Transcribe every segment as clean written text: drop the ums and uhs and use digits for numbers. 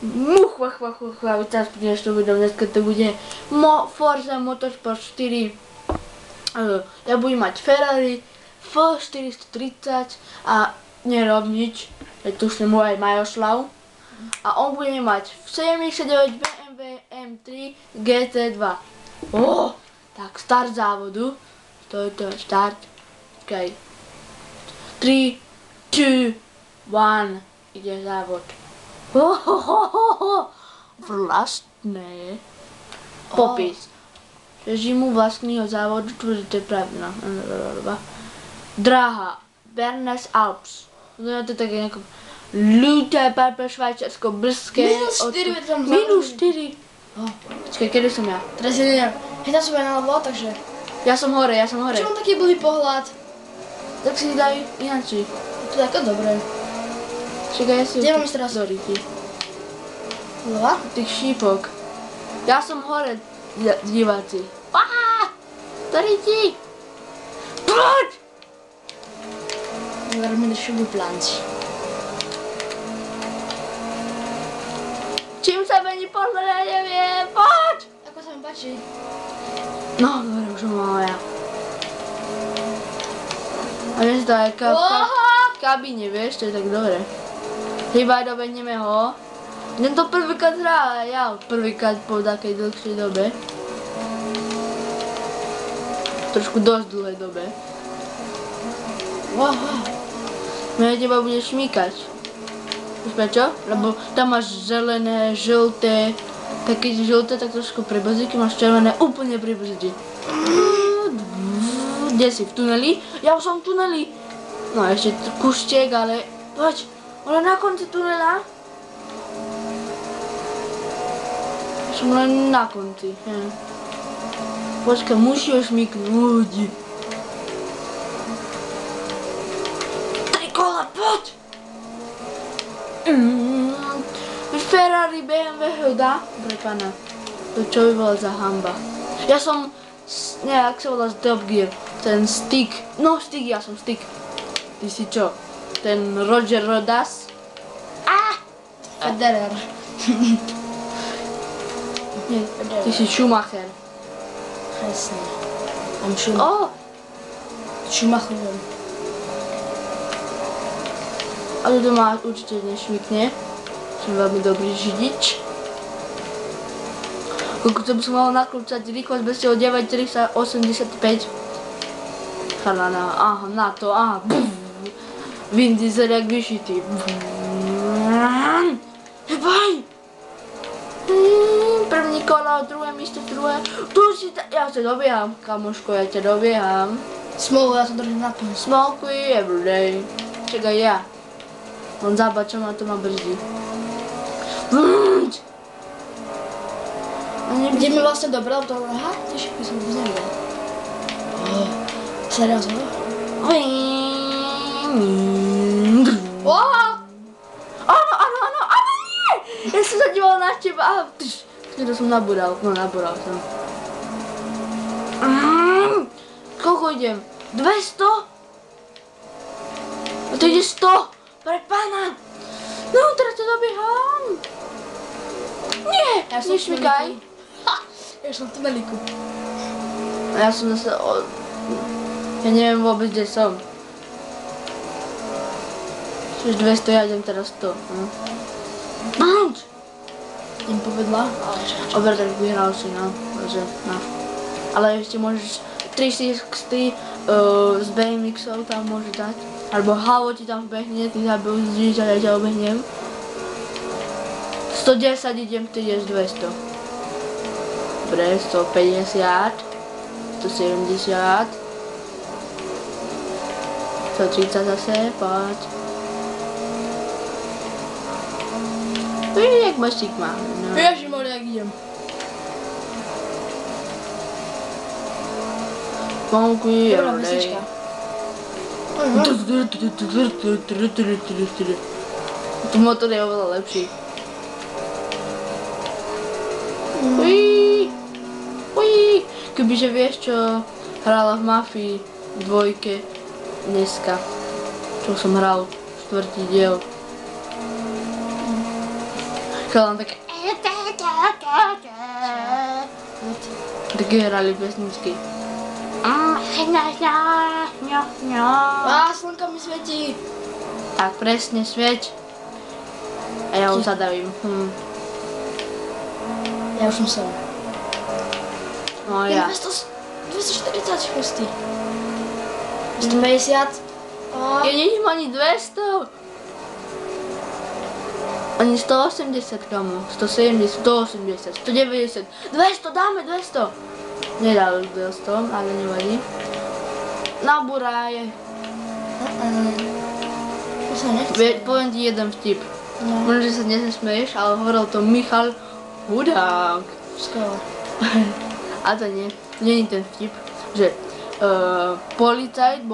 Teraz dnešnú video, dneska to bude Forza Motorsport 4. Ja budem mať Ferrari F430 a nerob nič, tu už nemôj aj Majoslav. A on bude mať 79 BMW M3 GT2. Tak start závodu. To je štart. Okay. 3, 2, 1, ide závod. Vlastné. Popis. Režimu vlastního závodu, to je pravda. Dráha. Berners Alps. To je také nějaké ľuté, Parpe, Švajčiarsko, Brzké. -4 je tam -4. Počkej, kedy som ja? Teraz je neviem. Hneď som aj naľavo, takže... Ja som hore. Čo mám taký blbý pohľad? Tak si daj inačí. To je ako dobré. Čakaj, ja si... Kde mám ísť teraz? Do ryti. Lova? Tých šípok. Ja som hore, diváci. Do ryti! Poď! Verme da šubu planci. Čím sa mení podľa, ja neviem. Poď! Ako sa mi páči? No, dobre, už mám ja. A mne sa to aj v kabíne, vieš, to je tak dobre. Hýbaj, dobehneme ho. Idem to prvýkrát hrať, ja prvýkrát po takej dlhšej dobe. Trošku dosť dlhej dobe. Mňa teba bude šmýkať. Víš prečo? Lebo tam máš zelené, žlté. Tak keď je žlté, tak trošku pri brzdi, keď máš červené, úplne pri brzdi. Kde si? V tuneli? Ja už som v tuneli. No ešte kuštek, ale... Poď, ale na konci tunela. Som len na konci. Počkaj, musíš šmýknúť. 3 kola, poď! Ferrari, BMW, Hilda. Pre pána. To čo by bolo za hamba. Ja som... Jak sa volá z Top Gear. Ten Stick. No, Stick, ja som Stick. Ty si čo? Ten Roger Rodas? Federer. Nie, ty si Schumacher. Presne. Mám Schumacher. Schumacherom. Ale to ma určite nešmykne. Som veľmi dobrý židič. Koľko to by som mal nakrúcať rýchlosť bez toho 9,385. Chalana, aha, na to, aha. Vin Diesel jak vyšitý. Hebaj! První kola, druhé místo, druhé. Tu si ja ťa dobieham, kamoško, ja ťa dobieham. Smolu, ja to držím naplno. Smoke everyday. Čakaj ja. On zába, čo ma to ma brzdí. Kde mi vlastne dobral to... Aha, tiež by som vôbec nevedel. Seriózne? Áno, nie! Ja som sa díval na teba a... To som nabúral, no nabúral som. Koľko idem? 200? A to ide 100! Pre pána! No, teraz to dobieham! Nie! Nešmykaj! Ja som v tunelíku. A ja som zase... Ja neviem vôbec, kde som. Čiže 200, ja idem teraz 100. Bánč! Idem povedla. Ober, tak vyhral si, no. Ale ešte môžeš 360 z BMX-ov tam môžeš dať. Alebo Halo ti tam vbehne, ty sa bezdíš a ja ťa obehnem. 110 idem, ty ideš 200. Dobre, 150. 170. 130 zase, poď. Vidíš, jak baštík má. Ježišmar, jak idem. Funky Dobrá everyday. pesnička. Tu motor je oveľa lepší. Kebyže vieš, čo hrala v Mafii 2 dneska. Čo som hral, 4. diel. Chalan také... Také hrali pesničky. Slnka mi svietí. Tak presne, svieť. A ja ho zadavím. Ja už som sem. No Ja ja. 246. 250. Ja nením ani 200. Ani 180 kamo. 170, 180, 190, 200, dáme 200. Nedal 200, ale nevadí. Nabúraj. To sa nechce. Poviem ti jeden vtip. No, Možno, že sa nesmeješ, ale hovoril to Michal Hudák. skoro. A to nie je ten vtip, že policajt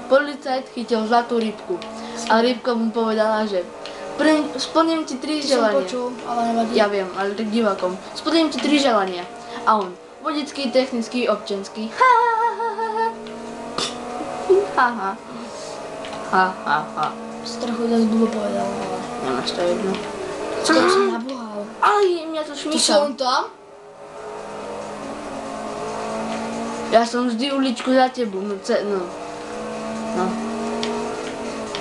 policajt chytil zlatú rybku. A rybka mu povedala, že splním ti 3 Ty som želania. počul, ale nevadí. Ja viem, ale tak divákom. Splním ti 3 želania. A on, vodický, technický, občiansky. Ha, ha, ha, ha. Ha, ha. Ha, ha, ha. Si trochu dosť blbo povedal, ale... Nemáš to jedno. Skoro som nabúhal. Aj, mňa to To šmíka. som tam? Ja som vždy uličku za tebou, no.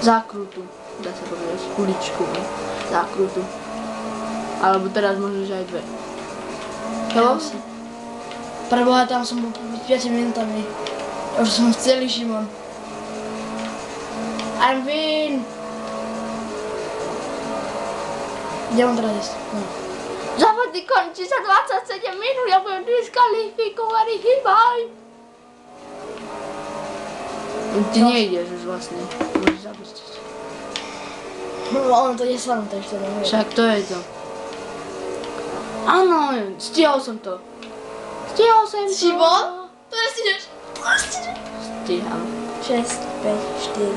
Zákrutu, dá sa povedať, uličku, no. Zákrutu. Alebo teraz možno, že aj 2. Ja si. Preboha, tam som bol pred 5 minútami. Ja už som celý Šimon. I'm win! Kde mám teraz ísť? No. Závodný končí za 27 minút, ja budem diskvalifikovaný, hýbaj! Ty nejdeš už vlastne, môžeš zapustiť. No, ono to je sám, takže to neviem. Však to je to. Áno, stihol som to. Stihol som to. Šimon? To nestihneš. Stíham. 6, 5, 4,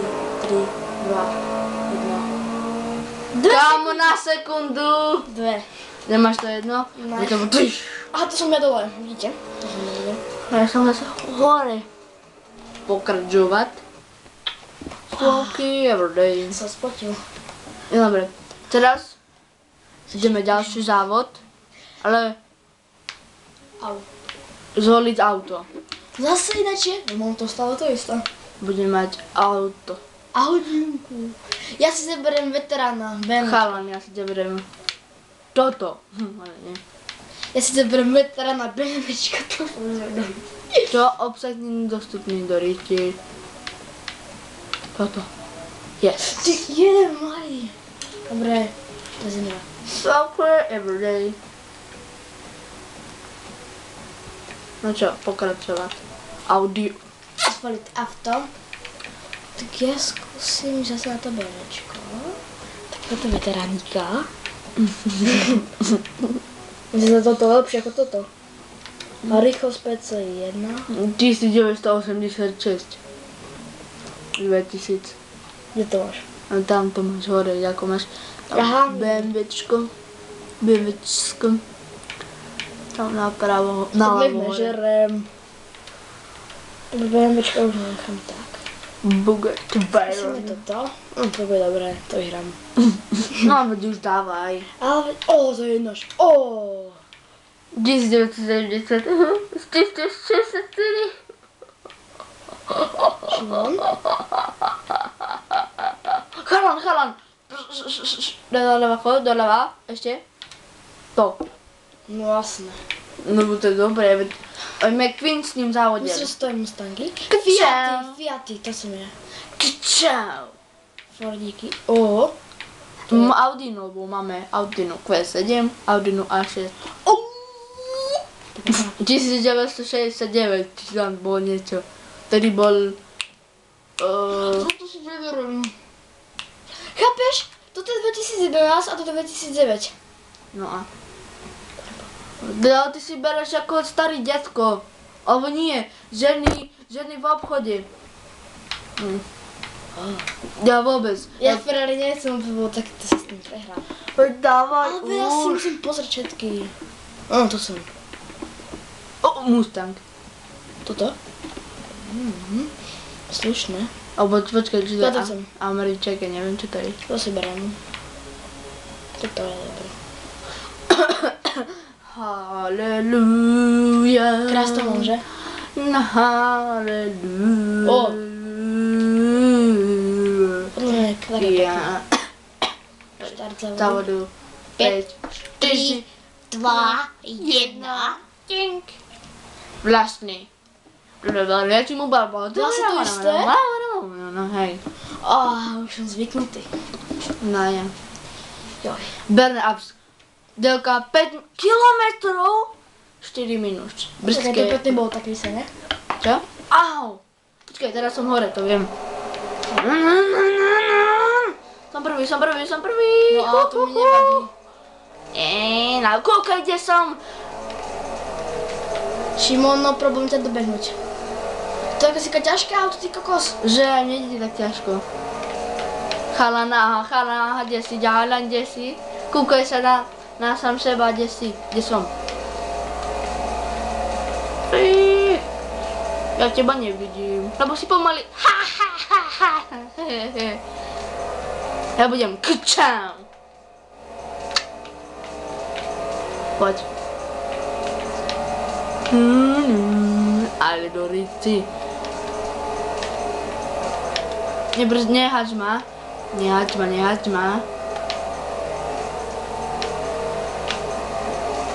3, 2, 1. Kámo, na sekundu. 2. Nemáš to jedno? Ne. Je to tyš. Aha, to som ja dole, vidíte? To som ja dole. Ja som zase hore. Pokračovať. Stovky everyday. Som spotil. Dobre, teraz ideme ďalší závod, ale Au. zvoliť auto. Zase ináčie? Mám to stále to isté. Budem mať auto. Audinku. Ja si zaberiem veterána, Ben. Chalan, ja si beriem toto. Ale nie. Ja si zaberiem veterána, BMWčka, to som zvedavý. Čo obsah nie je dostupný do ríti. Toto. Yes. Ty jeden malý. Dobre, to je zemra. Software everyday. No čo, pokračovať. Audio. Zvoliť auto. Tak ja skúsim zase na to BMWčko. Tak toto veteránika. Myslím, že toto lepšie ako toto. A rýchlosť PC1. 1986. 2000. Kde to máš? A tam to máš hore, ako máš tam Aha. BMWčko. BMWčko. Tam napravo, To naľavo hore. nežerem. BMWčka už nechám tak. Bugatti Musíme Veyron. toto. No to bude dobré, to vyhrám. No veď už dávaj. Ale to je náš. 1970. 1964. Šimon? Chalan. Doľava, ešte. To. No jasné. No to je dobré, veď aj McQueen s ním závodil. Myslím, že to je Mustangy. Kčau. Fiaty, to som ja. Čau. Fordíky. Audinu, lebo máme Audinu Q7, Audinu A6. 1969, či tam bolo niečo. Vtedy bol... Toto si neverím. Chápeš? Toto je 2011 a toto je 2009. No a... Ale ty si bereš ako starý detko. Alebo nie, ženy v obchode. Ja vôbec. Ja Ferrari nechcem, lebo tak to sa s tým prehrá. Poď dávaj Ale ja si musím pozrieť všetky. To som. Mustang. Toto? Slušné. Alebo počkaj, či to Toto je som. Američek, ja neviem čo to je. To si beriem. Toto je dobré. Haleluja. Krásne môže. Haleluja. O. Také pekné. Štart Za vodu. 5, 4, 2, 1. tink. Vlastný. Liečím mu balbo. Vlastne to isté? No hej. Už som zvyknutý. No ja. Joj. Burn ups. Délka 5 kilometrov. 4 minút. Počkaj, to pekne bolo tak vysé, ne? Čo? Au! Počkaj, teraz som hore, to viem. Som prvý. No ale to mi nevadí. No kúkaj, kde som. Šimon, no problém ťa dobehnúť. To je aká ťažké auto, ty kokos. Že nejde ti tak ťažko. Chalana, kde si, ďalan, kde si. Kúkaj sa na sám seba, kde si, kde som. Ja teba nevidím, lebo si pomaly. Ja budem kčam. Poď. Ale do rici. Nehaď ma.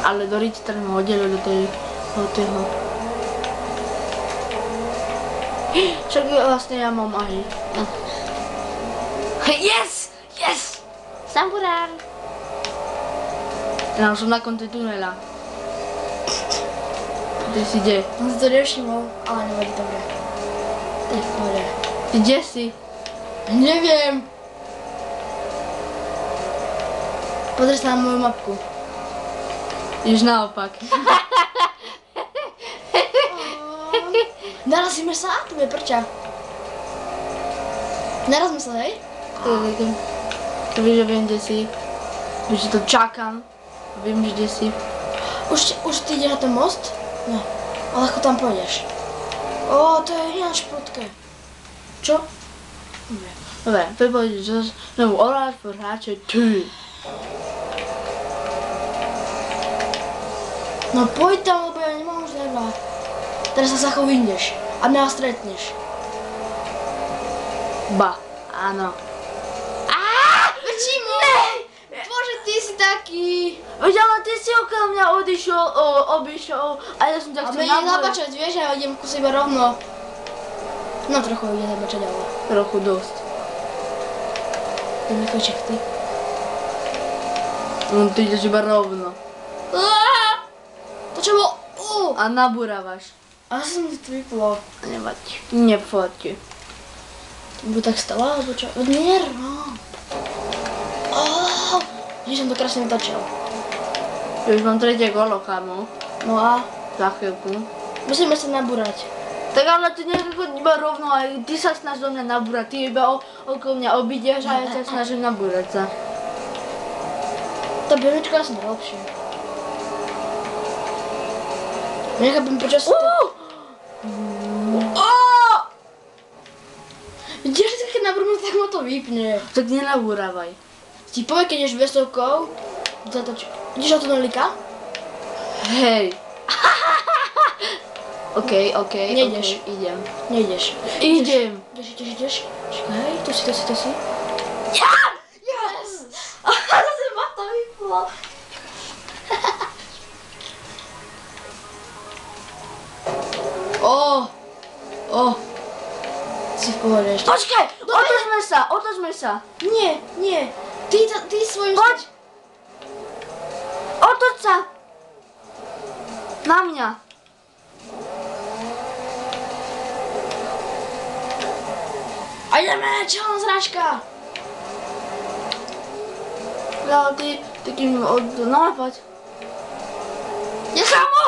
Ale do rici teraz ma hodilo do toho. Však vlastne ja mám aj. Yes! Samburán! Ja som na konci tunela. Ty si kde? On si to nevšimol, ale nevadí, dobre. To je v pohode. Ty kde si? Neviem. Pozri sa na moju mapku. Ideš naopak. Narazíme sa? To je prča. Narazíme sa, hej? To vieš, že viem, kde si. Vieš, že to čakám. Viem, že kde si. Už ty ideš na ten most? No, ale ako tam pôjdeš? To je ináč prudké. Čo? Dobre, to pôjdeš znovu orať po hráče ty. No poď tam, lebo ja nemám už nerva. Teraz sa Sacho vyjdeš a mňa stretneš. Ba, áno. Šimon! Bože, ty si taký. Veď ale ty si okolo mňa obišiel a ja som ťa A chcel mne ide zabačať, vieš, ja idem ku sebe rovno. No trochu ide zabačať, ale. Trochu dosť. Ty Mikoček, ty. Ty ideš iba rovno. To čo bolo? A nabúravaš. A som mi to vyplo. Nevadí. Nepfoti. To by tak stalo, alebo čo? Nervám. Že som to krásne točil. Ja už mám tretie kolo, chamo. No a? Za chvíľku. Musíme sa nabúrať. Tak ale ty nejako iba rovno, aj ty sa snaž do mňa nabúrať. Ty iba okolo mňa obídeš a ja sa snažím nabúrať sa. Tá BMWčka je asi najlepšie. Nechápem, prečo si to... Vidíš, že keď nabúrame, tak ma to vypne. Tak nenabúravaj. Ti povie, keď ideš vestovkou, zatoč. Ideš od tunelíka? Hej. OK. Nejdeš. Okay, idem. Nejdeš. Idem. Ideš. Čakaj, to si. Ja! Yes! Zase ma to vyplo. Si v pohode ešte. Počkaj, otočme sa. Nie. Ty svojím... Poď. Otoč sa. Na mňa. A ideme, čelná zrážka. Ja, ty kým no poď. Chamo!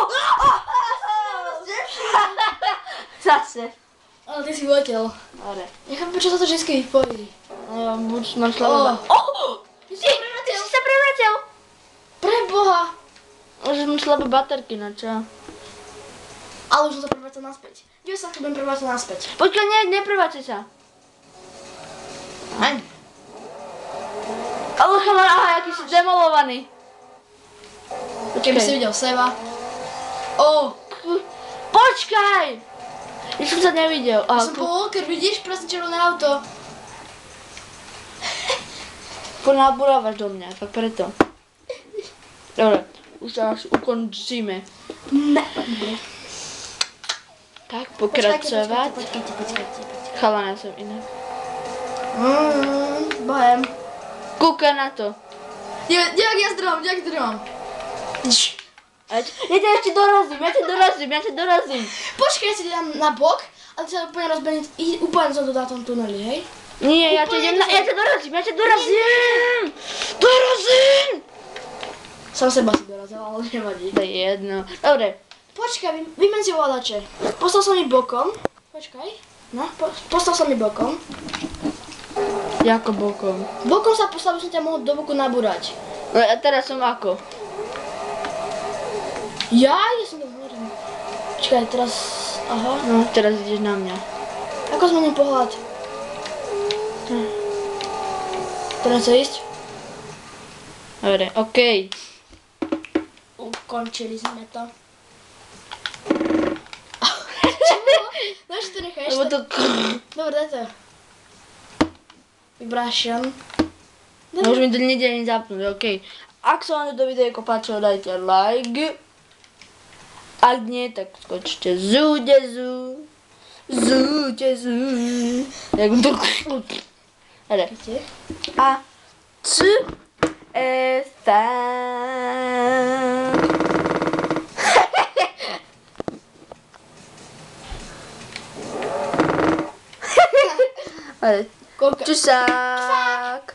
Zase. Ale ty si letel. Dobre. Nechápem, prečo sa to vždy vypojí. Buď mám slabé Ty si sa prevratil. Preboha. Už mám slabé baterky, no čo? Ale už som sa prevratil naspäť. Kde sa budem prevratil naspäť? Počkaj, neprevrátil sa. Aj. Ale chalan, aha, jaký si demo schovaný. Keby si videl seba. Ó, Počkaj! Ja som sa nevidel. som Walker, vidíš? Presne červené auto. Ponáborávaš do mňa, tak preto. Dobre, už sa až ukončíme. Ne. Tak, pokračovať. Počkajte. Chalana som inak. Bohem. Kúkaj na to. Jak ja zdrom. Ja ťa ešte dorazím. Počkaj, ja si dám na bok, a ty sa úplne rozbehnem, úplne som to na tom tuneli, hej? Nie, ja ťa dorazím. Som seba si dorazil, ale nevadí. To je jedno. Dobre. Počkaj, vymen si ovládače. Postav sa mi bokom. Počkaj. No, postav sa mi bokom. Jako bokom. Bokom sa postav, aby som ťa mohol do boku nabúrať. No a teraz som ako? Ja som to hovoril. Počkaj, teraz... Aha. No, teraz ideš na mňa. Ako zmením pohľad? Teraz sa ísť? Dobre, okej. Ukončili sme to. Čo bolo? No, ešte to necháš. Lebo to... Dobre, daj to. Vibration. No už mi to nejde ani zapnúť, okej. Ak sa vám to videjko páčilo, dajte like. Ak nie, tak skočte zúdezu. Jak to... Dobre. A... C... Esta... Koľko? Čusák.